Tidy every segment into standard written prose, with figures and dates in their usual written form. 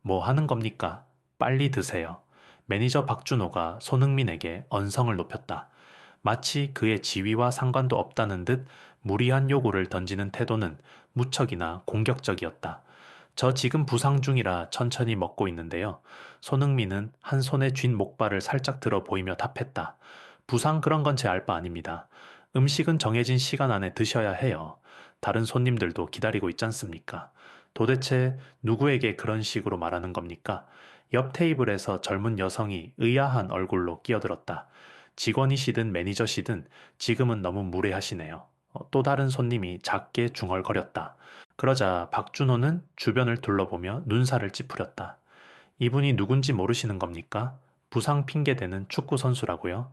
뭐 하는 겁니까? 빨리 드세요. 매니저 박준호가 손흥민에게 언성을 높였다. 마치 그의 지위와 상관도 없다는 듯 무리한 요구를 던지는 태도는 무척이나 공격적이었다. 저 지금 부상 중이라 천천히 먹고 있는데요. 손흥민은 한 손에 쥔 목발을 살짝 들어 보이며 답했다. 부상 그런 건 제 알 바 아닙니다. 음식은 정해진 시간 안에 드셔야 해요. 다른 손님들도 기다리고 있지 않습니까? 도대체 누구에게 그런 식으로 말하는 겁니까? 옆 테이블에서 젊은 여성이 의아한 얼굴로 끼어들었다. 직원이시든 매니저시든 지금은 너무 무례하시네요. 또 다른 손님이 작게 중얼거렸다. 그러자 박준호는 주변을 둘러보며 눈살을 찌푸렸다. 이분이 누군지 모르시는 겁니까? 부상 핑계대는 축구 선수라고요?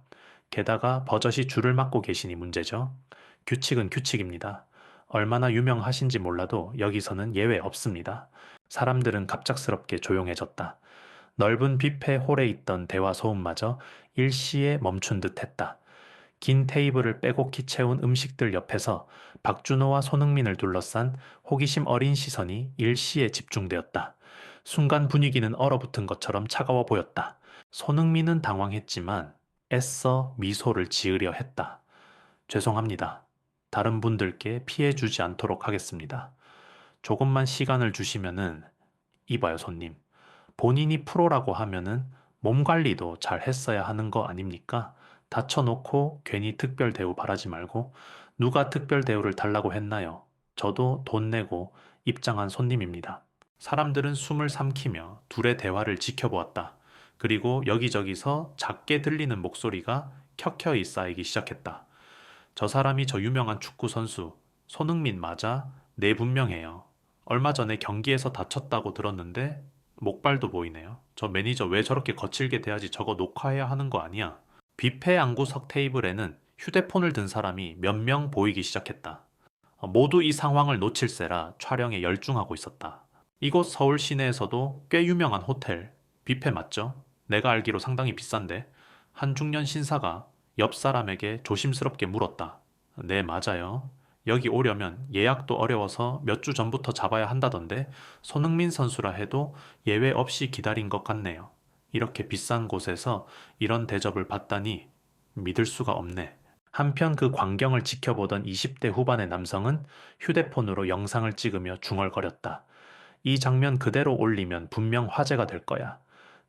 게다가 버젓이 줄을 막고 계시니 문제죠. 규칙은 규칙입니다. 얼마나 유명하신지 몰라도 여기서는 예외 없습니다. 사람들은 갑작스럽게 조용해졌다. 넓은 뷔페 홀에 있던 대화 소음마저 일시에 멈춘 듯 했다. 긴 테이블을 빼곡히 채운 음식들 옆에서 박준호와 손흥민을 둘러싼 호기심 어린 시선이 일시에 집중되었다. 순간 분위기는 얼어붙은 것처럼 차가워 보였다. 손흥민은 당황했지만 애써 미소를 지으려 했다. 죄송합니다. 다른 분들께 피해 주지 않도록 하겠습니다. 조금만 시간을 주시면은 이봐요, 손님. 본인이 프로라고 하면은 몸 관리도 잘 했어야 하는 거 아닙니까? 다쳐놓고 괜히 특별 대우 바라지 말고 누가 특별 대우를 달라고 했나요? 저도 돈 내고 입장한 손님입니다. 사람들은 숨을 삼키며 둘의 대화를 지켜보았다. 그리고 여기저기서 작게 들리는 목소리가 켜켜이 쌓이기 시작했다. 저 사람이 저 유명한 축구 선수 손흥민 맞아? 네, 분명해요. 얼마 전에 경기에서 다쳤다고 들었는데 목발도 보이네요. 저 매니저 왜 저렇게 거칠게 대하지? 저거 녹화해야 하는 거 아니야? 뷔페 안구석 테이블에는 휴대폰을 든 사람이 몇 명 보이기 시작했다. 모두 이 상황을 놓칠세라 촬영에 열중하고 있었다. 이곳 서울 시내에서도 꽤 유명한 호텔, 뷔페 맞죠? 내가 알기로 상당히 비싼데 한 중년 신사가 옆 사람에게 조심스럽게 물었다. 네, 맞아요. 여기 오려면 예약도 어려워서 몇 주 전부터 잡아야 한다던데 손흥민 선수라 해도 예외 없이 기다린 것 같네요. 이렇게 비싼 곳에서 이런 대접을 받다니 믿을 수가 없네. 한편 그 광경을 지켜보던 20대 후반의 남성은 휴대폰으로 영상을 찍으며 중얼거렸다. 이 장면 그대로 올리면 분명 화제가 될 거야.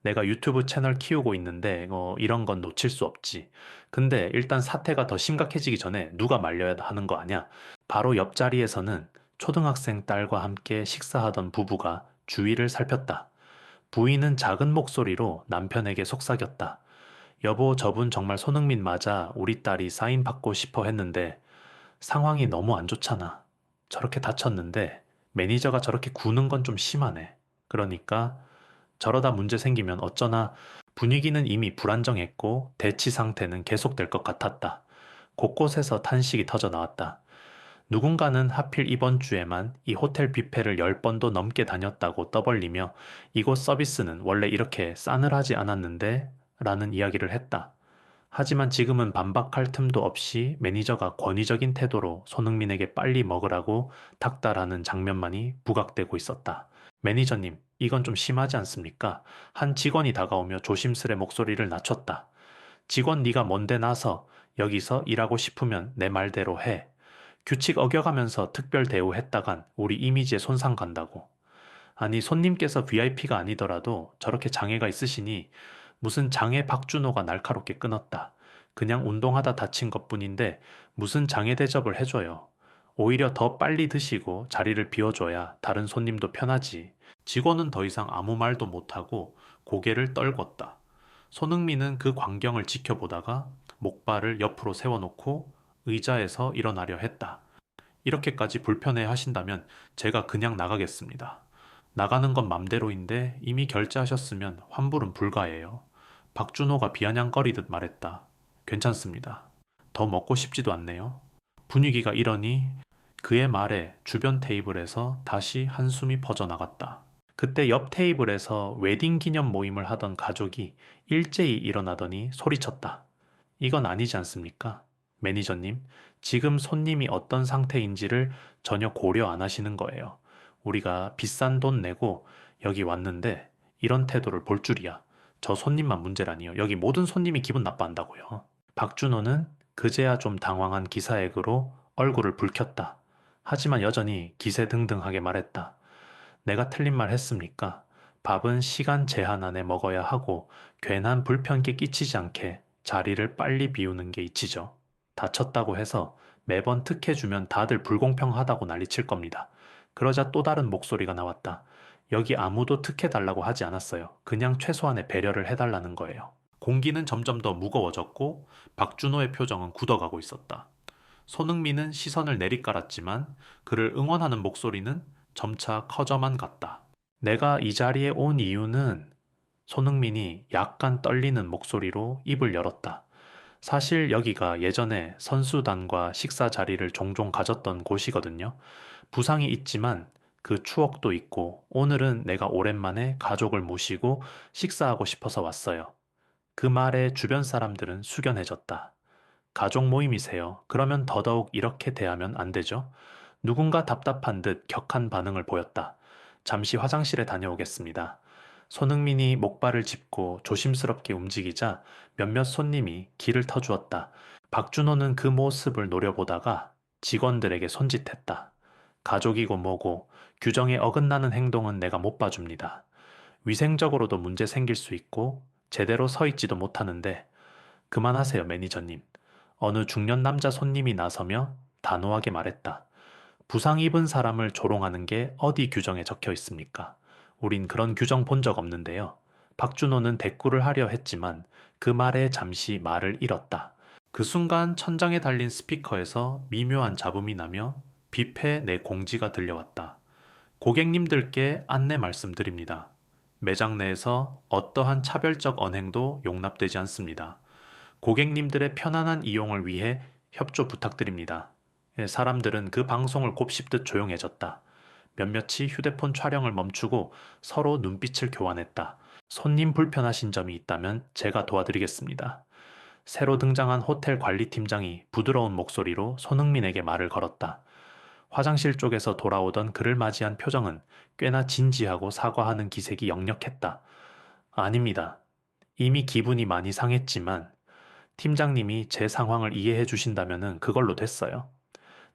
내가 유튜브 채널 키우고 있는데 이런 건 놓칠 수 없지. 근데 일단 사태가 더 심각해지기 전에 누가 말려야 하는 거 아냐? 바로 옆자리에서는 초등학생 딸과 함께 식사하던 부부가 주위를 살폈다. 부인은 작은 목소리로 남편에게 속삭였다. 여보, 저분 정말 손흥민 맞아. 우리 딸이 사인 받고 싶어 했는데 상황이 너무 안 좋잖아. 저렇게 다쳤는데 매니저가 저렇게 구는 건 좀 심하네. 그러니까 저러다 문제 생기면 어쩌나. 분위기는 이미 불안정했고 대치 상태는 계속될 것 같았다. 곳곳에서 탄식이 터져 나왔다. 누군가는 하필 이번 주에만 이 호텔 뷔페를 10번도 넘게 다녔다고 떠벌리며 이곳 서비스는 원래 이렇게 싸늘하지 않았는데 라는 이야기를 했다. 하지만 지금은 반박할 틈도 없이 매니저가 권위적인 태도로 손흥민에게 빨리 먹으라고 닥달하는 장면만이 부각되고 있었다. 매니저님, 이건 좀 심하지 않습니까? 한 직원이 다가오며 조심스레 목소리를 낮췄다. 직원 네가 뭔데 나서 여기서 일하고 싶으면 내 말대로 해. 규칙 어겨가면서 특별 대우했다간 우리 이미지에 손상 간다고. 아니, 손님께서 VIP가 아니더라도 저렇게 장애가 있으시니 무슨 장애 박준호가 날카롭게 끊었다. 그냥 운동하다 다친 것뿐인데 무슨 장애 대접을 해줘요. 오히려 더 빨리 드시고 자리를 비워줘야 다른 손님도 편하지. 직원은 더 이상 아무 말도 못하고 고개를 떨궜다. 손흥민은 그 광경을 지켜보다가 목발을 옆으로 세워놓고 의자에서 일어나려 했다. 이렇게까지 불편해 하신다면 제가 그냥 나가겠습니다. 나가는 건 맘대로인데 이미 결제하셨으면 환불은 불가해요. 박준호가 비아냥거리듯 말했다. 괜찮습니다. 더 먹고 싶지도 않네요. 분위기가 이러니 그의 말에 주변 테이블에서 다시 한숨이 퍼져나갔다. 그때 옆 테이블에서 웨딩 기념 모임을 하던 가족이 일제히 일어나더니 소리쳤다. 이건 아니지 않습니까? 매니저님, 지금 손님이 어떤 상태인지를 전혀 고려 안 하시는 거예요. 우리가 비싼 돈 내고 여기 왔는데 이런 태도를 볼 줄이야. 저 손님만 문제라니요. 여기 모든 손님이 기분 나빠한다고요. 박준호는 그제야 좀 당황한 기사액으로 얼굴을 붉혔다. 하지만 여전히 기세등등하게 말했다. 내가 틀린 말 했습니까? 밥은 시간 제한 안에 먹어야 하고 괜한 불편께 끼치지 않게 자리를 빨리 비우는 게 이치죠. 다쳤다고 해서 매번 특혜주면 다들 불공평하다고 난리칠 겁니다. 그러자 또 다른 목소리가 나왔다. 여기 아무도 특혜 달라고 하지 않았어요. 그냥 최소한의 배려를 해달라는 거예요. 공기는 점점 더 무거워졌고 박준호의 표정은 굳어가고 있었다. 손흥민은 시선을 내리깔았지만 그를 응원하는 목소리는 점차 커져만 갔다. 내가 이 자리에 온 이유는 손흥민이 약간 떨리는 목소리로 입을 열었다. 사실 여기가 예전에 선수단과 식사 자리를 종종 가졌던 곳이거든요. 부상이 있지만 그 추억도 있고 오늘은 내가 오랜만에 가족을 모시고 식사하고 싶어서 왔어요. 그 말에 주변 사람들은 숙연해졌다. 가족 모임이세요. 그러면 더더욱 이렇게 대하면 안 되죠? 누군가 답답한 듯 격한 반응을 보였다. 잠시 화장실에 다녀오겠습니다. 손흥민이 목발을 짚고 조심스럽게 움직이자 몇몇 손님이 길을 터주었다. 박준호는 그 모습을 노려보다가 직원들에게 손짓했다. 가족이고 뭐고 규정에 어긋나는 행동은 내가 못 봐줍니다. 위생적으로도 문제 생길 수 있고 제대로 서 있지도 못하는데 그만하세요, 매니저님. 어느 중년 남자 손님이 나서며 단호하게 말했다. 부상 입은 사람을 조롱하는 게 어디 규정에 적혀 있습니까? 우린 그런 규정 본 적 없는데요. 박준호는 대꾸를 하려 했지만 그 말에 잠시 말을 잃었다. 그 순간 천장에 달린 스피커에서 미묘한 잡음이 나며 뷔페 내 공지가 들려왔다. 고객님들께 안내 말씀드립니다. 매장 내에서 어떠한 차별적 언행도 용납되지 않습니다. 고객님들의 편안한 이용을 위해 협조 부탁드립니다. 사람들은 그 방송을 곱씹듯 조용해졌다. 몇몇이 휴대폰 촬영을 멈추고 서로 눈빛을 교환했다. 손님 불편하신 점이 있다면 제가 도와드리겠습니다. 새로 등장한 호텔 관리팀장이 부드러운 목소리로 손흥민에게 말을 걸었다. 화장실 쪽에서 돌아오던 그를 맞이한 표정은 꽤나 진지하고 사과하는 기색이 역력했다. 아닙니다. 이미 기분이 많이 상했지만 팀장님이 제 상황을 이해해 주신다면 그걸로 됐어요.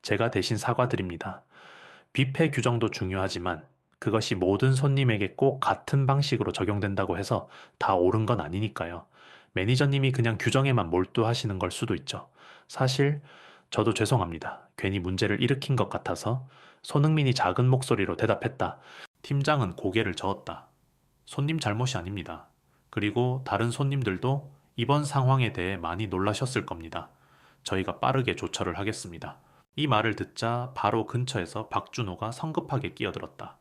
제가 대신 사과드립니다. 뷔페 규정도 중요하지만 그것이 모든 손님에게 꼭 같은 방식으로 적용된다고 해서 다 옳은 건 아니니까요. 매니저님이 그냥 규정에만 몰두하시는 걸 수도 있죠. 사실 저도 죄송합니다. 괜히 문제를 일으킨 것 같아서 손흥민이 작은 목소리로 대답했다. 팀장은 고개를 저었다. 손님 잘못이 아닙니다. 그리고 다른 손님들도 이번 상황에 대해 많이 놀라셨을 겁니다. 저희가 빠르게 조처를 하겠습니다. 이 말을 듣자 바로 근처에서 박준호가 성급하게 끼어들었다.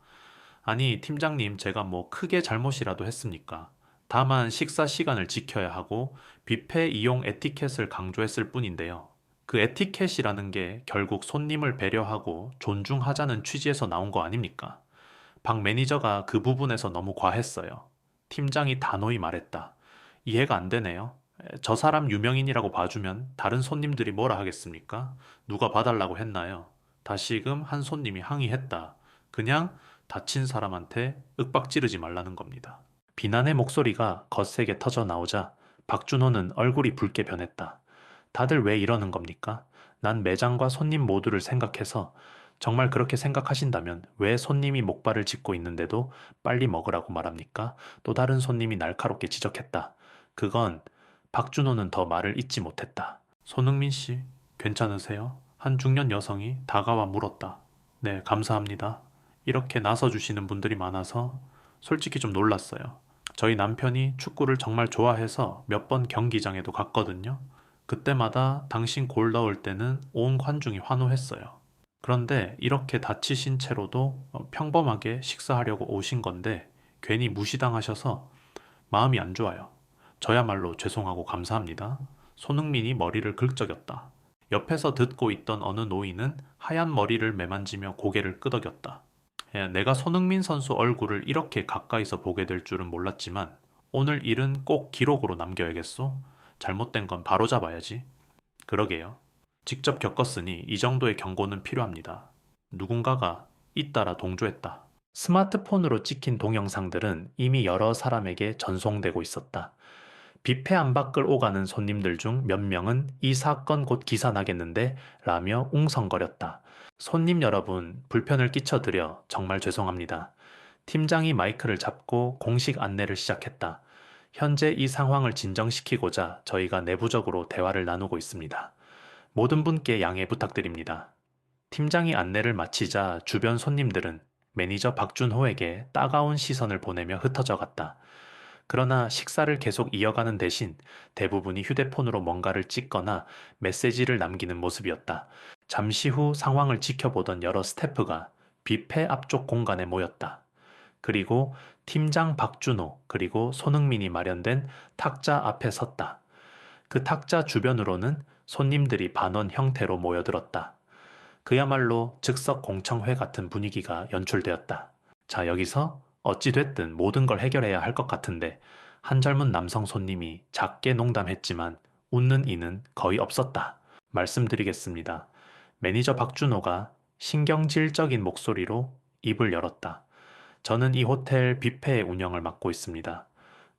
아니, 팀장님, 제가 뭐 크게 잘못이라도 했습니까? 다만 식사 시간을 지켜야 하고 뷔페 이용 에티켓을 강조했을 뿐인데요. 그 에티켓이라는 게 결국 손님을 배려하고 존중하자는 취지에서 나온 거 아닙니까? 박 매니저가 그 부분에서 너무 과했어요. 팀장이 단호히 말했다. 이해가 안 되네요. 저 사람 유명인이라고 봐주면 다른 손님들이 뭐라 하겠습니까? 누가 봐달라고 했나요? 다시금 한 손님이 항의했다. 그냥 다친 사람한테 윽박 지르지 말라는 겁니다. 비난의 목소리가 거세게 터져 나오자 박준호는 얼굴이 붉게 변했다. 다들 왜 이러는 겁니까? 난 매장과 손님 모두를 생각해서 정말 그렇게 생각하신다면 왜 손님이 목발을 짚고 있는데도 빨리 먹으라고 말합니까? 또 다른 손님이 날카롭게 지적했다. 그건 박준호는 더 말을 잇지 못했다. 손흥민 씨, 괜찮으세요? 한 중년 여성이 다가와 물었다. 네, 감사합니다. 이렇게 나서주시는 분들이 많아서 솔직히 좀 놀랐어요. 저희 남편이 축구를 정말 좋아해서 몇 번 경기장에도 갔거든요. 그때마다 당신 골 넣을 때는 온 관중이 환호했어요. 그런데 이렇게 다치신 채로도 평범하게 식사하려고 오신 건데 괜히 무시당하셔서 마음이 안 좋아요. 저야말로 죄송하고 감사합니다. 손흥민이 머리를 긁적였다. 옆에서 듣고 있던 어느 노인은 하얀 머리를 매만지며 고개를 끄덕였다. 내가 손흥민 선수 얼굴을 이렇게 가까이서 보게 될 줄은 몰랐지만 오늘 일은 꼭 기록으로 남겨야겠소? 잘못된 건 바로잡아야지. 그러게요. 직접 겪었으니 이 정도의 경고는 필요합니다. 누군가가 잇따라 동조했다. 스마트폰으로 찍힌 동영상들은 이미 여러 사람에게 전송되고 있었다. 뷔페 안팎을 오가는 손님들 중 몇 명은 이 사건 곧 기사 나겠는데 라며 웅성거렸다. 손님 여러분, 불편을 끼쳐드려 정말 죄송합니다. 팀장이 마이크를 잡고 공식 안내를 시작했다. 현재 이 상황을 진정시키고자 저희가 내부적으로 대화를 나누고 있습니다. 모든 분께 양해 부탁드립니다. 팀장이 안내를 마치자 주변 손님들은 매니저 박준호에게 따가운 시선을 보내며 흩어져 갔다. 그러나 식사를 계속 이어가는 대신 대부분이 휴대폰으로 뭔가를 찍거나 메시지를 남기는 모습이었다. 잠시 후 상황을 지켜보던 여러 스태프가 뷔페 앞쪽 공간에 모였다. 그리고 팀장 박준호 그리고 손흥민이 마련된 탁자 앞에 섰다. 그 탁자 주변으로는 손님들이 반원 형태로 모여들었다. 그야말로 즉석 공청회 같은 분위기가 연출되었다. 자, 여기서 어찌됐든 모든 걸 해결해야 할 것 같은데 한 젊은 남성 손님이 작게 농담했지만 웃는 이는 거의 없었다. 말씀드리겠습니다. 매니저 박준호가 신경질적인 목소리로 입을 열었다. 저는 이 호텔 뷔페의 운영을 맡고 있습니다.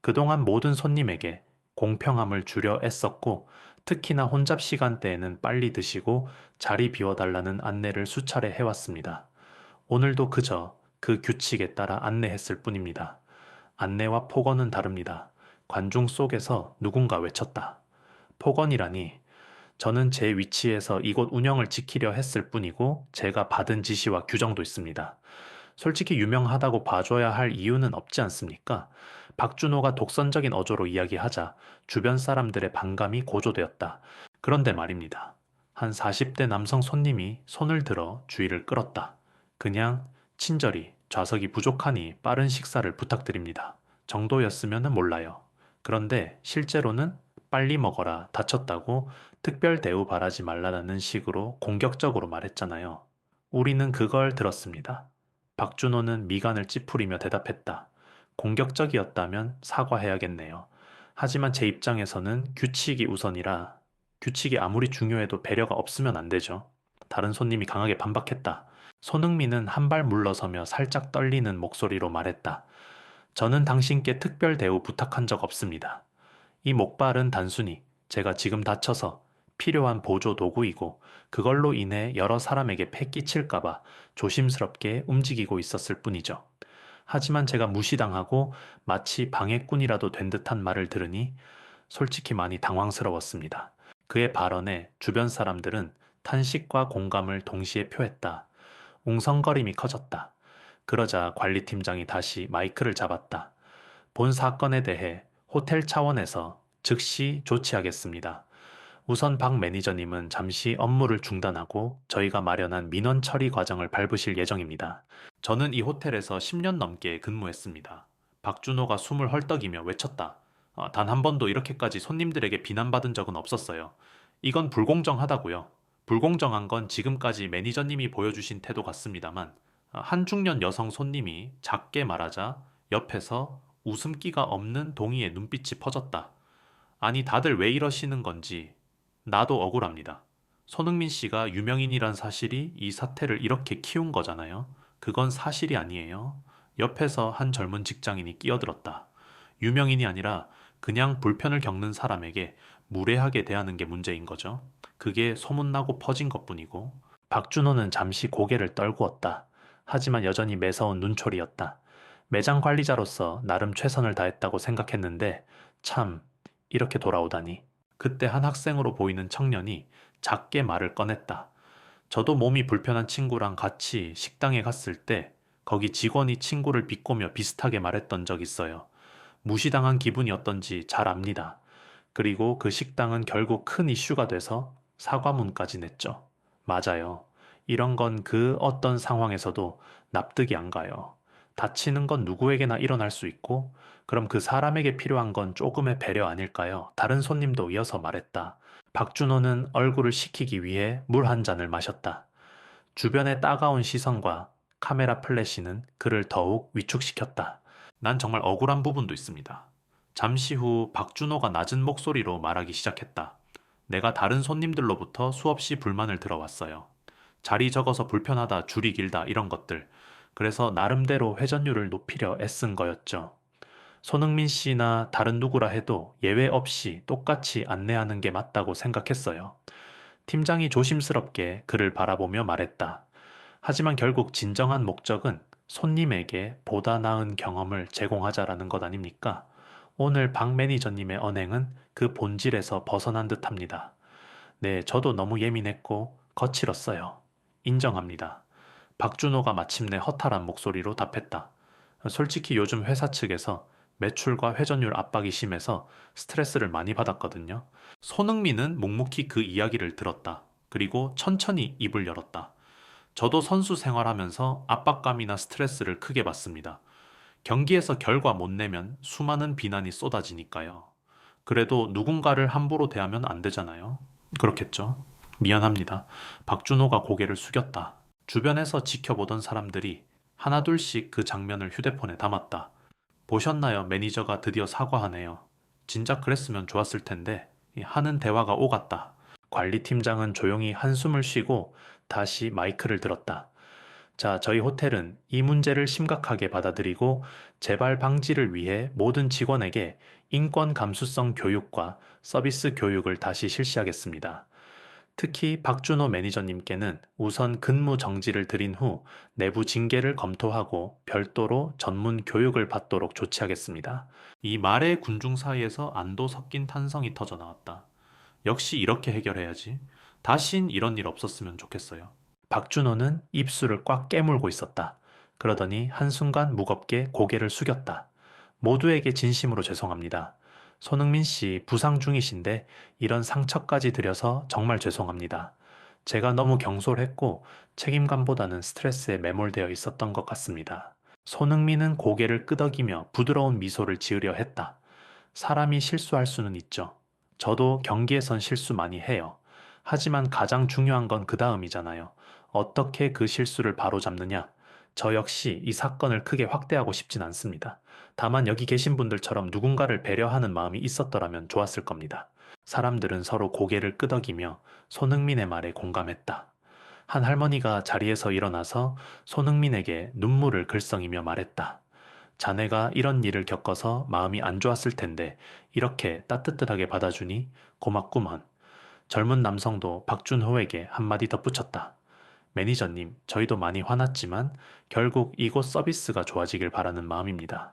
그동안 모든 손님에게 공평함을 주려 애썼고 특히나 혼잡 시간대에는 빨리 드시고 자리 비워달라는 안내를 수차례 해왔습니다. 오늘도 그저 그 규칙에 따라 안내했을 뿐입니다. 안내와 폭언은 다릅니다. 관중 속에서 누군가 외쳤다. 폭언이라니 저는 제 위치에서 이곳 운영을 지키려 했을 뿐이고 제가 받은 지시와 규정도 있습니다. 솔직히 유명하다고 봐줘야 할 이유는 없지 않습니까? 박준호가 독선적인 어조로 이야기하자 주변 사람들의 반감이 고조되었다. 그런데 말입니다. 한 40대 남성 손님이 손을 들어 주의를 끌었다. 그냥 친절히 좌석이 부족하니 빠른 식사를 부탁드립니다. 정도였으면 몰라요. 그런데 실제로는 빨리 먹어라 다쳤다고 특별 대우 바라지 말라는 식으로 공격적으로 말했잖아요. 우리는 그걸 들었습니다. 박준호는 미간을 찌푸리며 대답했다. 공격적이었다면 사과해야겠네요. 하지만 제 입장에서는 규칙이 우선이라 규칙이 아무리 중요해도 배려가 없으면 안 되죠. 다른 손님이 강하게 반박했다. 손흥민은 한 발 물러서며 살짝 떨리는 목소리로 말했다. 저는 당신께 특별 대우 부탁한 적 없습니다. 이 목발은 단순히 제가 지금 다쳐서 필요한 보조 도구이고 그걸로 인해 여러 사람에게 폐 끼칠까봐 조심스럽게 움직이고 있었을 뿐이죠. 하지만 제가 무시당하고 마치 방해꾼이라도 된 듯한 말을 들으니 솔직히 많이 당황스러웠습니다. 그의 발언에 주변 사람들은 탄식과 공감을 동시에 표했다. 웅성거림이 커졌다. 그러자 관리팀장이 다시 마이크를 잡았다. 본 사건에 대해 호텔 차원에서 즉시 조치하겠습니다. 우선 박 매니저님은 잠시 업무를 중단하고 저희가 마련한 민원 처리 과정을 밟으실 예정입니다. 저는 이 호텔에서 10년 넘게 근무했습니다. 박준호가 숨을 헐떡이며 외쳤다. 단 한 번도 이렇게까지 손님들에게 비난받은 적은 없었어요. 이건 불공정하다고요. 불공정한 건 지금까지 매니저님이 보여주신 태도 같습니다만 한 중년 여성 손님이 작게 말하자 옆에서 웃음기가 없는 동의의 눈빛이 퍼졌다. 아니 다들 왜 이러시는 건지 나도 억울합니다. 손흥민 씨가 유명인이란 사실이 이 사태를 이렇게 키운 거잖아요. 그건 사실이 아니에요. 옆에서 한 젊은 직장인이 끼어들었다. 유명인이 아니라 그냥 불편을 겪는 사람에게 무례하게 대하는 게 문제인 거죠. 그게 소문나고 퍼진 것뿐이고. 박준호는 잠시 고개를 떨구었다. 하지만 여전히 매서운 눈초리였다. 매장 관리자로서 나름 최선을 다했다고 생각했는데 참 이렇게 돌아오다니. 그때 한 학생으로 보이는 청년이 작게 말을 꺼냈다. 저도 몸이 불편한 친구랑 같이 식당에 갔을 때 거기 직원이 친구를 비꼬며 비슷하게 말했던 적 있어요. 무시당한 기분이 어떤지 잘 압니다. 그리고 그 식당은 결국 큰 이슈가 돼서 사과문까지 냈죠. 맞아요. 이런 건 그 어떤 상황에서도 납득이 안 가요. 다치는 건 누구에게나 일어날 수 있고, 그럼 그 사람에게 필요한 건 조금의 배려 아닐까요? 다른 손님도 이어서 말했다. 박준호는 얼굴을 식히기 위해 물 한 잔을 마셨다. 주변의 따가운 시선과 카메라 플래시는 그를 더욱 위축시켰다. 난 정말 억울한 부분도 있습니다. 잠시 후 박준호가 낮은 목소리로 말하기 시작했다. 내가 다른 손님들로부터 수없이 불만을 들어왔어요. 자리 적어서 불편하다, 줄이 길다, 이런 것들. 그래서 나름대로 회전율을 높이려 애쓴 거였죠. 손흥민 씨나 다른 누구라 해도 예외 없이 똑같이 안내하는 게 맞다고 생각했어요. 팀장이 조심스럽게 그를 바라보며 말했다. 하지만 결국 진정한 목적은 손님에게 보다 나은 경험을 제공하자라는 것 아닙니까? 오늘 박 매니저님의 언행은 그 본질에서 벗어난 듯합니다. 네, 저도 너무 예민했고 거칠었어요. 인정합니다. 박준호가 마침내 허탈한 목소리로 답했다. 솔직히 요즘 회사 측에서 매출과 회전율 압박이 심해서 스트레스를 많이 받았거든요. 손흥민은 묵묵히 그 이야기를 들었다. 그리고 천천히 입을 열었다. 저도 선수 생활하면서 압박감이나 스트레스를 크게 받습니다. 경기에서 결과 못 내면 수많은 비난이 쏟아지니까요. 그래도 누군가를 함부로 대하면 안 되잖아요. 그렇겠죠? 미안합니다. 박준호가 고개를 숙였다. 주변에서 지켜보던 사람들이 하나둘씩 그 장면을 휴대폰에 담았다. 보셨나요? 매니저가 드디어 사과하네요. 진작 그랬으면 좋았을 텐데 하는 대화가 오갔다. 관리팀장은 조용히 한숨을 쉬고 다시 마이크를 들었다. 자, 저희 호텔은 이 문제를 심각하게 받아들이고 재발 방지를 위해 모든 직원에게 인권 감수성 교육과 서비스 교육을 다시 실시하겠습니다. 특히 박준호 매니저님께는 우선 근무 정지를 드린 후 내부 징계를 검토하고 별도로 전문 교육을 받도록 조치하겠습니다. 이 말에 군중 사이에서 안도 섞인 탄성이 터져 나왔다. 역시 이렇게 해결해야지. 다신 이런 일 없었으면 좋겠어요. 박준호는 입술을 꽉 깨물고 있었다. 그러더니 한순간 무겁게 고개를 숙였다. 모두에게 진심으로 죄송합니다. 손흥민 씨 부상 중이신데 이런 상처까지 드려서 정말 죄송합니다. 제가 너무 경솔했고 책임감보다는 스트레스에 매몰되어 있었던 것 같습니다. 손흥민은 고개를 끄덕이며 부드러운 미소를 지으려 했다. 사람이 실수할 수는 있죠. 저도 경기에선 실수 많이 해요. 하지만 가장 중요한 건 그 다음이잖아요. 어떻게 그 실수를 바로잡느냐. 저 역시 이 사건을 크게 확대하고 싶진 않습니다. 다만 여기 계신 분들처럼 누군가를 배려하는 마음이 있었더라면 좋았을 겁니다. 사람들은 서로 고개를 끄덕이며 손흥민의 말에 공감했다. 한 할머니가 자리에서 일어나서 손흥민에게 눈물을 글썽이며 말했다. 자네가 이런 일을 겪어서 마음이 안 좋았을 텐데 이렇게 따뜻하게 받아주니 고맙구먼. 젊은 남성도 박준호에게 한마디 덧붙였다. 매니저님, 저희도 많이 화났지만 결국 이곳 서비스가 좋아지길 바라는 마음입니다.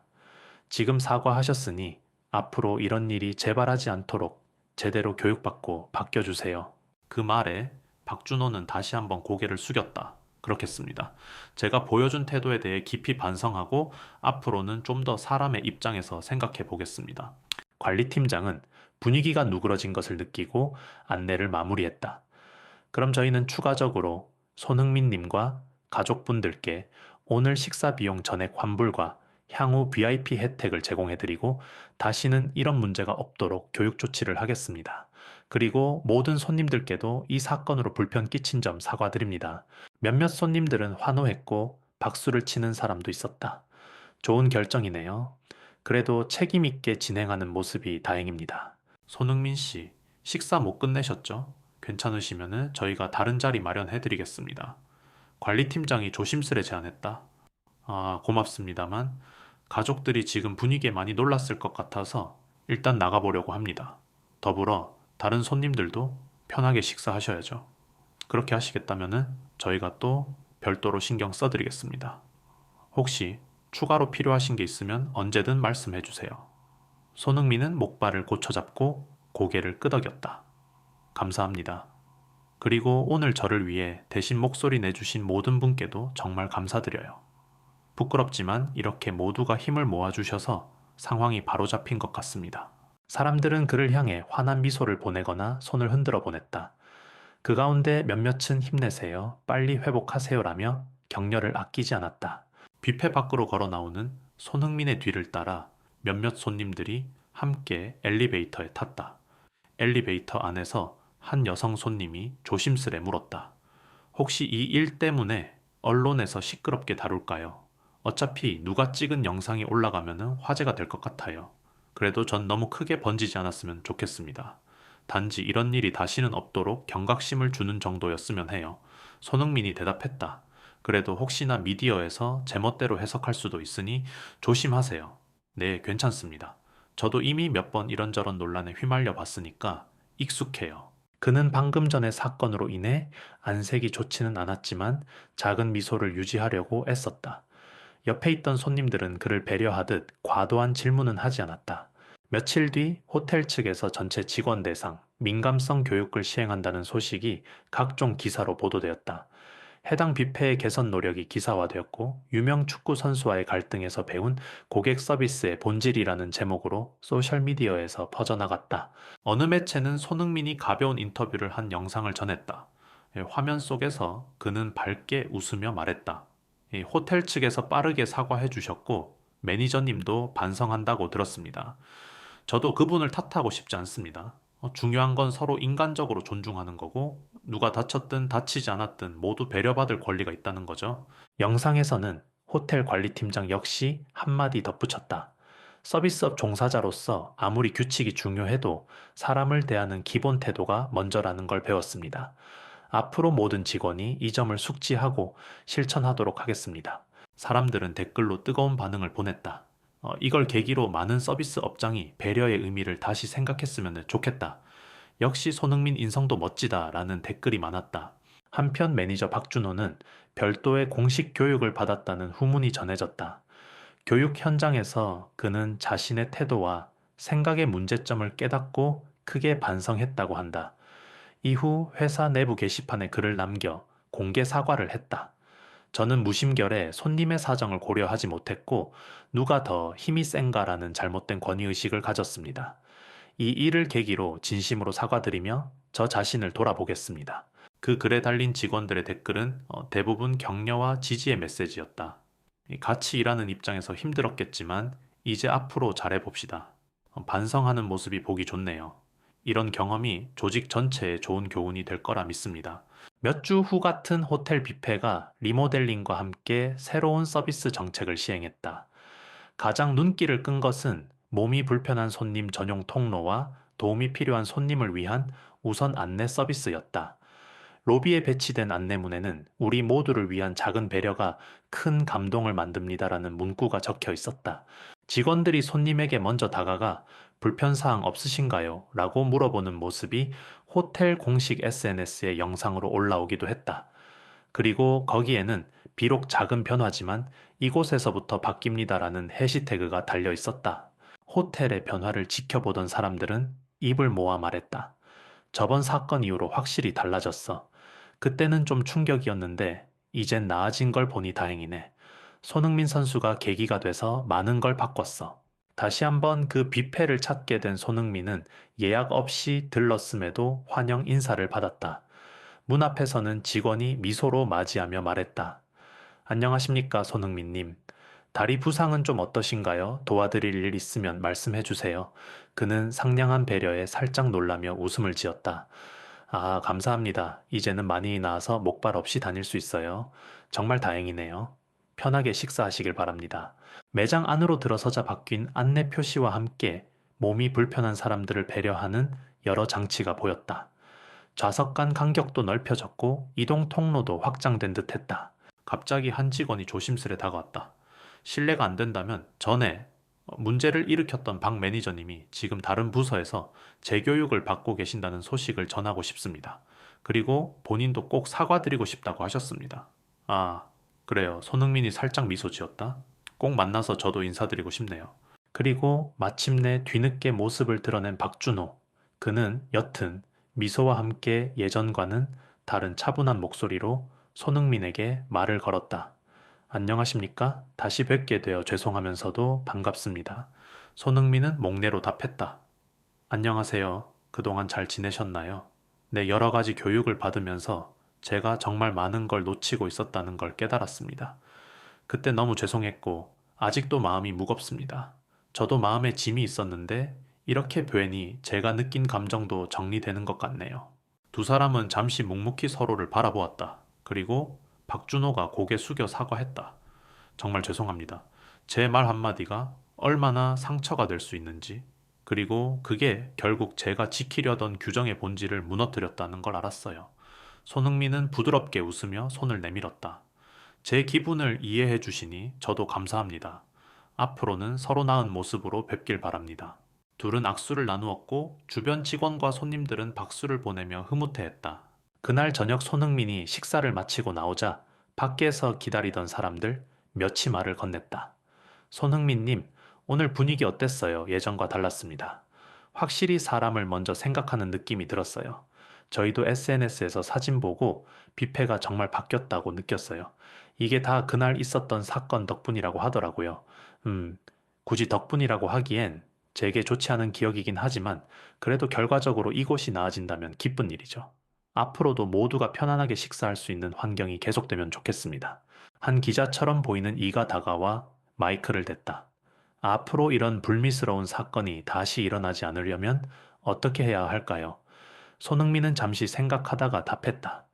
지금 사과하셨으니 앞으로 이런 일이 재발하지 않도록 제대로 교육받고 바뀌어주세요. 그 말에 박준호는 다시 한번 고개를 숙였다. 그렇겠습니다. 제가 보여준 태도에 대해 깊이 반성하고 앞으로는 좀 더 사람의 입장에서 생각해 보겠습니다. 관리팀장은 분위기가 누그러진 것을 느끼고 안내를 마무리했다. 그럼 저희는 추가적으로 손흥민님과 가족분들께 오늘 식사 비용 전액 환불과 향후 VIP 혜택을 제공해드리고 다시는 이런 문제가 없도록 교육 조치를 하겠습니다. 그리고 모든 손님들께도 이 사건으로 불편 끼친 점 사과드립니다. 몇몇 손님들은 환호했고 박수를 치는 사람도 있었다. 좋은 결정이네요. 그래도 책임 있게 진행하는 모습이 다행입니다. 손흥민 씨, 식사 못 끝내셨죠? 괜찮으시면 저희가 다른 자리 마련해 드리겠습니다. 관리팀장이 조심스레 제안했다. 아, 고맙습니다만 가족들이 지금 분위기에 많이 놀랐을 것 같아서 일단 나가보려고 합니다. 더불어 다른 손님들도 편하게 식사하셔야죠. 그렇게 하시겠다면 저희가 또 별도로 신경 써드리겠습니다. 혹시 추가로 필요하신 게 있으면 언제든 말씀해 주세요. 손흥민은 목발을 고쳐잡고 고개를 끄덕였다. 감사합니다. 그리고 오늘 저를 위해 대신 목소리 내주신 모든 분께도 정말 감사드려요. 부끄럽지만 이렇게 모두가 힘을 모아주셔서 상황이 바로잡힌 것 같습니다. 사람들은 그를 향해 환한 미소를 보내거나 손을 흔들어 보냈다. 그 가운데 몇몇은 힘내세요, 빨리 회복하세요라며 격려를 아끼지 않았다. 뷔페 밖으로 걸어 나오는 손흥민의 뒤를 따라 몇몇 손님들이 함께 엘리베이터에 탔다. 엘리베이터 안에서 한 여성 손님이 조심스레 물었다. 혹시 이 일 때문에 언론에서 시끄럽게 다룰까요? 어차피 누가 찍은 영상이 올라가면 화제가 될 것 같아요. 그래도 전 너무 크게 번지지 않았으면 좋겠습니다. 단지 이런 일이 다시는 없도록 경각심을 주는 정도였으면 해요. 손흥민이 대답했다. 그래도 혹시나 미디어에서 제멋대로 해석할 수도 있으니 조심하세요. 네, 괜찮습니다. 저도 이미 몇 번 이런저런 논란에 휘말려 봤으니까 익숙해요. 그는 방금 전의 사건으로 인해 안색이 좋지는 않았지만 작은 미소를 유지하려고 애썼다. 옆에 있던 손님들은 그를 배려하듯 과도한 질문은 하지 않았다. 며칠 뒤 호텔 측에서 전체 직원 대상 민감성 교육을 시행한다는 소식이 각종 기사로 보도되었다. 해당 뷔페의 개선 노력이 기사화되었고 유명 축구 선수와의 갈등에서 배운 고객 서비스의 본질이라는 제목으로 소셜미디어에서 퍼져나갔다. 어느 매체는 손흥민이 가벼운 인터뷰를 한 영상을 전했다. 화면 속에서 그는 밝게 웃으며 말했다. 호텔 측에서 빠르게 사과해 주셨고 매니저님도 반성한다고 들었습니다. 저도 그분을 탓하고 싶지 않습니다. 중요한 건 서로 인간적으로 존중하는 거고 누가 다쳤든 다치지 않았든 모두 배려받을 권리가 있다는 거죠. 영상에서는 호텔 관리팀장 역시 한마디 덧붙였다. 서비스업 종사자로서 아무리 규칙이 중요해도 사람을 대하는 기본 태도가 먼저라는 걸 배웠습니다. 앞으로 모든 직원이 이 점을 숙지하고 실천하도록 하겠습니다. 사람들은 댓글로 뜨거운 반응을 보냈다. 이걸 계기로 많은 서비스 업장이 배려의 의미를 다시 생각했으면 좋겠다. 역시 손흥민 인성도 멋지다라는 댓글이 많았다. 한편 매니저 박준호는 별도의 공식 교육을 받았다는 후문이 전해졌다. 교육 현장에서 그는 자신의 태도와 생각의 문제점을 깨닫고 크게 반성했다고 한다. 이후 회사 내부 게시판에 글을 남겨 공개 사과를 했다. 저는 무심결에 손님의 사정을 고려하지 못했고 누가 더 힘이 센가라는 잘못된 권위의식을 가졌습니다. 이 일을 계기로 진심으로 사과드리며 저 자신을 돌아보겠습니다. 그 글에 달린 직원들의 댓글은 대부분 격려와 지지의 메시지였다. 같이 일하는 입장에서 힘들었겠지만 이제 앞으로 잘해봅시다. 반성하는 모습이 보기 좋네요. 이런 경험이 조직 전체에 좋은 교훈이 될 거라 믿습니다. 몇 주 후 같은 호텔 뷔페가 리모델링과 함께 새로운 서비스 정책을 시행했다. 가장 눈길을 끈 것은 몸이 불편한 손님 전용 통로와 도움이 필요한 손님을 위한 우선 안내 서비스였다. 로비에 배치된 안내문에는 우리 모두를 위한 작은 배려가 큰 감동을 만듭니다라는 문구가 적혀 있었다. 직원들이 손님에게 먼저 다가가 불편사항 없으신가요? 라고 물어보는 모습이 호텔 공식 SNS에 영상으로 올라오기도 했다. 그리고 거기에는 비록 작은 변화지만 이곳에서부터 바뀝니다라는 해시태그가 달려 있었다. 호텔의 변화를 지켜보던 사람들은 입을 모아 말했다. 저번 사건 이후로 확실히 달라졌어. 그때는 좀 충격이었는데 이젠 나아진 걸 보니 다행이네. 손흥민 선수가 계기가 돼서 많은 걸 바꿨어. 다시 한번 그 뷔페를 찾게 된 손흥민은 예약 없이 들렀음에도 환영 인사를 받았다. 문 앞에서는 직원이 미소로 맞이하며 말했다. 안녕하십니까, 손흥민님. 다리 부상은 좀 어떠신가요? 도와드릴 일 있으면 말씀해 주세요. 그는 상냥한 배려에 살짝 놀라며 웃음을 지었다. 아, 감사합니다. 이제는 많이 나아서 목발 없이 다닐 수 있어요. 정말 다행이네요. 편하게 식사하시길 바랍니다. 매장 안으로 들어서자 바뀐 안내 표시와 함께 몸이 불편한 사람들을 배려하는 여러 장치가 보였다. 좌석 간 간격도 넓혀졌고 이동 통로도 확장된 듯 했다. 갑자기 한 직원이 조심스레 다가왔다. 실례가 안 된다면 전에 문제를 일으켰던 박 매니저님이 지금 다른 부서에서 재교육을 받고 계신다는 소식을 전하고 싶습니다. 그리고 본인도 꼭 사과드리고 싶다고 하셨습니다. 아, 그래요. 손흥민이 살짝 미소 지었다. 꼭 만나서 저도 인사드리고 싶네요. 그리고 마침내 뒤늦게 모습을 드러낸 박준호. 그는 옅은 미소와 함께 예전과는 다른 차분한 목소리로 손흥민에게 말을 걸었다. 안녕하십니까? 다시 뵙게 되어 죄송하면서도 반갑습니다. 손흥민은 목례로 답했다. 안녕하세요. 그동안 잘 지내셨나요? 네, 여러 가지 교육을 받으면서 제가 정말 많은 걸 놓치고 있었다는 걸 깨달았습니다. 그때 너무 죄송했고, 아직도 마음이 무겁습니다. 저도 마음에 짐이 있었는데, 이렇게 뵈니 제가 느낀 감정도 정리되는 것 같네요. 두 사람은 잠시 묵묵히 서로를 바라보았다. 그리고 박준호가 고개 숙여 사과했다. 정말 죄송합니다. 제 말 한마디가 얼마나 상처가 될 수 있는지, 그리고 그게 결국 제가 지키려던 규정의 본질을 무너뜨렸다는 걸 알았어요. 손흥민은 부드럽게 웃으며 손을 내밀었다. 제 기분을 이해해 주시니 저도 감사합니다. 앞으로는 서로 나은 모습으로 뵙길 바랍니다. 둘은 악수를 나누었고 주변 직원과 손님들은 박수를 보내며 흐뭇해했다. 그날 저녁 손흥민이 식사를 마치고 나오자 밖에서 기다리던 사람들 몇이 말을 건넸다. 손흥민님, 오늘 분위기 어땠어요? 예전과 달랐습니다. 확실히 사람을 먼저 생각하는 느낌이 들었어요. 저희도 SNS에서 사진 보고 뷔페가 정말 바뀌었다고 느꼈어요. 이게 다 그날 있었던 사건 덕분이라고 하더라고요. 음, 굳이 덕분이라고 하기엔 제게 좋지 않은 기억이긴 하지만 그래도 결과적으로 이곳이 나아진다면 기쁜 일이죠. 앞으로도 모두가 편안하게 식사할 수 있는 환경이 계속되면 좋겠습니다. 한 기자처럼 보이는 이가 다가와 마이크를 댔다. 앞으로 이런 불미스러운 사건이 다시 일어나지 않으려면 어떻게 해야 할까요? 손흥민은 잠시 생각하다가 답했다.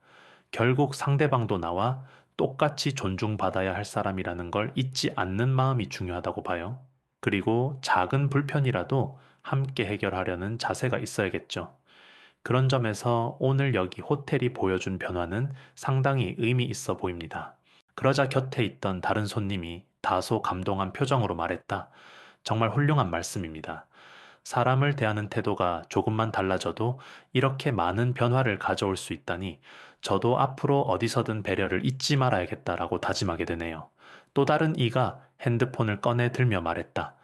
결국 상대방도 나와 똑같이 존중받아야 할 사람이라는 걸 잊지 않는 마음이 중요하다고 봐요. 그리고 작은 불편이라도 함께 해결하려는 자세가 있어야겠죠. 그런 점에서 오늘 여기 호텔이 보여준 변화는 상당히 의미 있어 보입니다. 그러자 곁에 있던 다른 손님이 다소 감동한 표정으로 말했다. 정말 훌륭한 말씀입니다. 사람을 대하는 태도가 조금만 달라져도 이렇게 많은 변화를 가져올 수 있다니 저도 앞으로 어디서든 배려를 잊지 말아야겠다라고 다짐하게 되네요. 또 다른 이가 핸드폰을 꺼내 들며 말했다.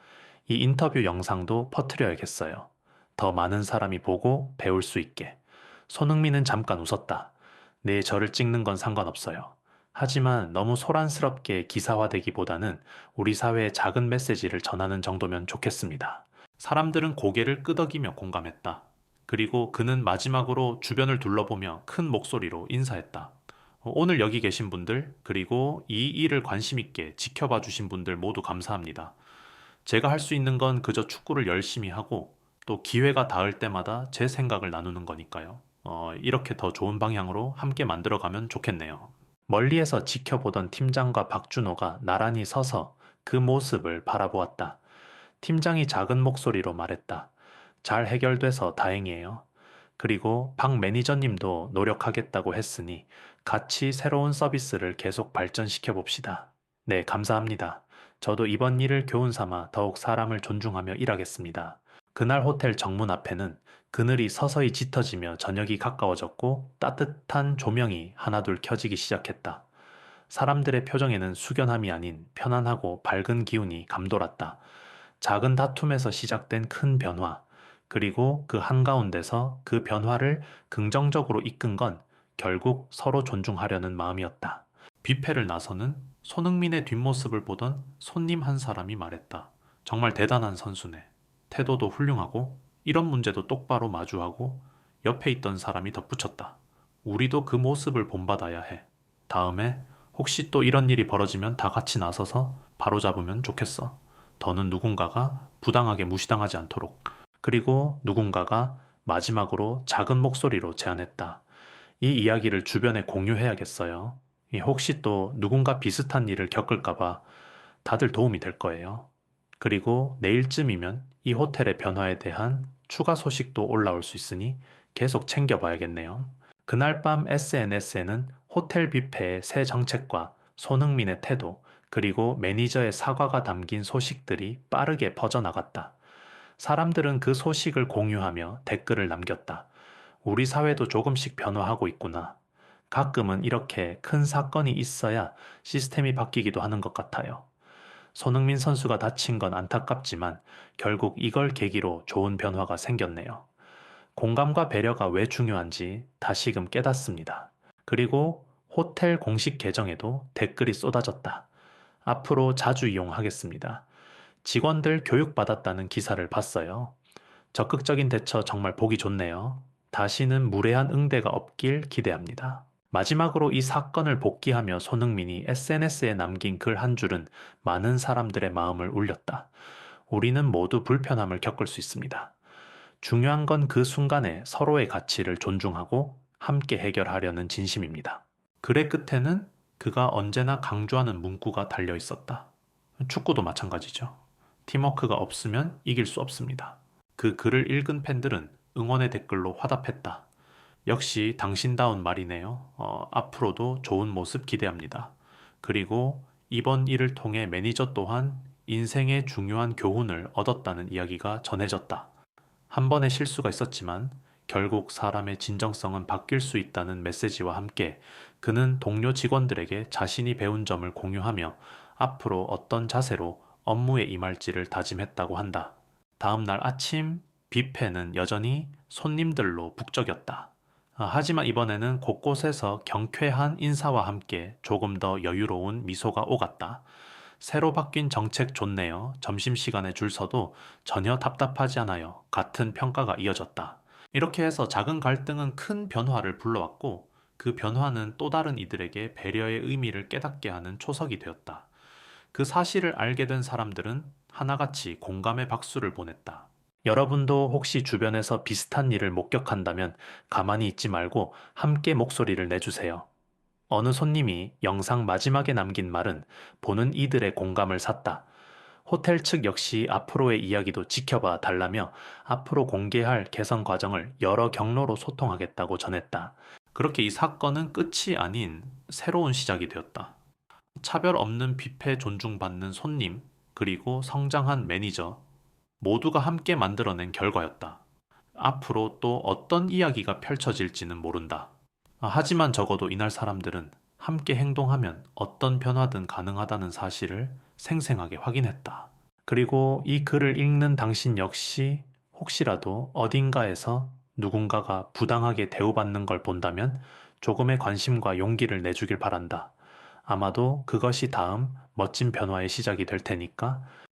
이 인터뷰 영상도 퍼뜨려야겠어요. 더 많은 사람이 보고 배울 수 있게. 손흥민은 잠깐 웃었다. 네, 저를 찍는 건 상관없어요. 하지만 너무 소란스럽게 기사화되기보다는 우리 사회의 작은 메시지를 전하는 정도면 좋겠습니다. 사람들은 고개를 끄덕이며 공감했다. 그리고 그는 마지막으로 주변을 둘러보며 큰 목소리로 인사했다. 오늘 여기 계신 분들, 그리고 이 일을 관심 있게 지켜봐 주신 분들 모두 감사합니다. 제가 할 수 있는 건 그저 축구를 열심히 하고 또 기회가 닿을 때마다 제 생각을 나누는 거니까요. 이렇게 더 좋은 방향으로 함께 만들어가면 좋겠네요. 멀리에서 지켜보던 팀장과 박준호가 나란히 서서 그 모습을 바라보았다. 팀장이 작은 목소리로 말했다. 잘 해결돼서 다행이에요. 그리고 박 매니저님도 노력하겠다고 했으니 같이 새로운 서비스를 계속 발전시켜 봅시다. 네, 감사합니다. 저도 이번 일을 교훈 삼아 더욱 사람을 존중하며 일하겠습니다. 그날 호텔 정문 앞에는 그늘이 서서히 짙어지며 저녁이 가까워졌고 따뜻한 조명이 하나둘 켜지기 시작했다. 사람들의 표정에는 숙연함이 아닌 편안하고 밝은 기운이 감돌았다. 작은 다툼에서 시작된 큰 변화, 그리고 그 한가운데서 그 변화를 긍정적으로 이끈 건 결국 서로 존중하려는 마음이었다. 뷔페를 나서는 손흥민의 뒷모습을 보던 손님 한 사람이 말했다. 정말 대단한 선수네. 태도도 훌륭하고 이런 문제도 똑바로 마주하고 옆에 있던 사람이 덧붙였다. 우리도 그 모습을 본받아야 해. 다음에 혹시 또 이런 일이 벌어지면 다 같이 나서서 바로잡으면 좋겠어. 더는 누군가가 부당하게 무시당하지 않도록. 그리고 누군가가 마지막으로 작은 목소리로 제안했다. 이 이야기를 주변에 공유해야겠어요. 혹시 또 누군가 비슷한 일을 겪을까봐 다들 도움이 될 거예요. 그리고 내일쯤이면 이 호텔의 변화에 대한 추가 소식도 올라올 수 있으니 계속 챙겨봐야겠네요. 그날 밤 SNS에는 호텔 뷔페의 새 정책과 손흥민의 태도, 그리고 매니저의 사과가 담긴 소식들이 빠르게 퍼져나갔다. 사람들은 그 소식을 공유하며 댓글을 남겼다. 우리 사회도 조금씩 변화하고 있구나. 가끔은 이렇게 큰 사건이 있어야 시스템이 바뀌기도 하는 것 같아요. 손흥민 선수가 다친 건 안타깝지만 결국 이걸 계기로 좋은 변화가 생겼네요. 공감과 배려가 왜 중요한지 다시금 깨닫습니다. 그리고 호텔 공식 계정에도 댓글이 쏟아졌다. 앞으로 자주 이용하겠습니다. 직원들 교육받았다는 기사를 봤어요. 적극적인 대처 정말 보기 좋네요. 다시는 무례한 응대가 없길 기대합니다. 마지막으로 이 사건을 복귀하며 손흥민이 SNS에 남긴 글 한 줄은 많은 사람들의 마음을 울렸다. 우리는 모두 불편함을 겪을 수 있습니다. 중요한 건 그 순간에 서로의 가치를 존중하고 함께 해결하려는 진심입니다. 글의 끝에는 그가 언제나 강조하는 문구가 달려 있었다. 축구도 마찬가지죠. 팀워크가 없으면 이길 수 없습니다. 그 글을 읽은 팬들은 응원의 댓글로 화답했다. 역시 당신다운 말이네요. 앞으로도 좋은 모습 기대합니다. 그리고 이번 일을 통해 매니저 또한 인생의 중요한 교훈을 얻었다는 이야기가 전해졌다. 한 번의 실수가 있었지만 결국 사람의 진정성은 바뀔 수 있다는 메시지와 함께 그는 동료 직원들에게 자신이 배운 점을 공유하며 앞으로 어떤 자세로 업무에 임할지를 다짐했다고 한다. 다음 날 아침 뷔페는 여전히 손님들로 북적였다. 하지만 이번에는 곳곳에서 경쾌한 인사와 함께 조금 더 여유로운 미소가 오갔다. 새로 바뀐 정책 좋네요. 점심시간에 줄 서도 전혀 답답하지 않아요. 같은 평가가 이어졌다. 이렇게 해서 작은 갈등은 큰 변화를 불러왔고 그 변화는 또 다른 이들에게 배려의 의미를 깨닫게 하는 초석이 되었다. 그 사실을 알게 된 사람들은 하나같이 공감의 박수를 보냈다. 여러분도 혹시 주변에서 비슷한 일을 목격한다면 가만히 있지 말고 함께 목소리를 내주세요. 어느 손님이 영상 마지막에 남긴 말은 보는 이들의 공감을 샀다. 호텔 측 역시 앞으로의 이야기도 지켜봐 달라며 앞으로 공개할 개선 과정을 여러 경로로 소통하겠다고 전했다. 그렇게 이 사건은 끝이 아닌 새로운 시작이 되었다. 차별 없는 뷔페 존중받는 손님, 그리고 성장한 매니저, 모두가 함께 만들어낸 결과였다. 앞으로 또 어떤 이야기가 펼쳐질지는 모른다. 하지만 적어도 이날 사람들은 함께 행동하면 어떤 변화든 가능하다는 사실을 생생하게 확인했다. 그리고 이 글을 읽는 당신 역시 혹시라도 어딘가에서 누군가가 부당하게 대우받는 걸 본다면 조금의 관심과 용기를 내주길 바란다. 아마도 그것이 다음 멋진 변화의 시작이 될 테니까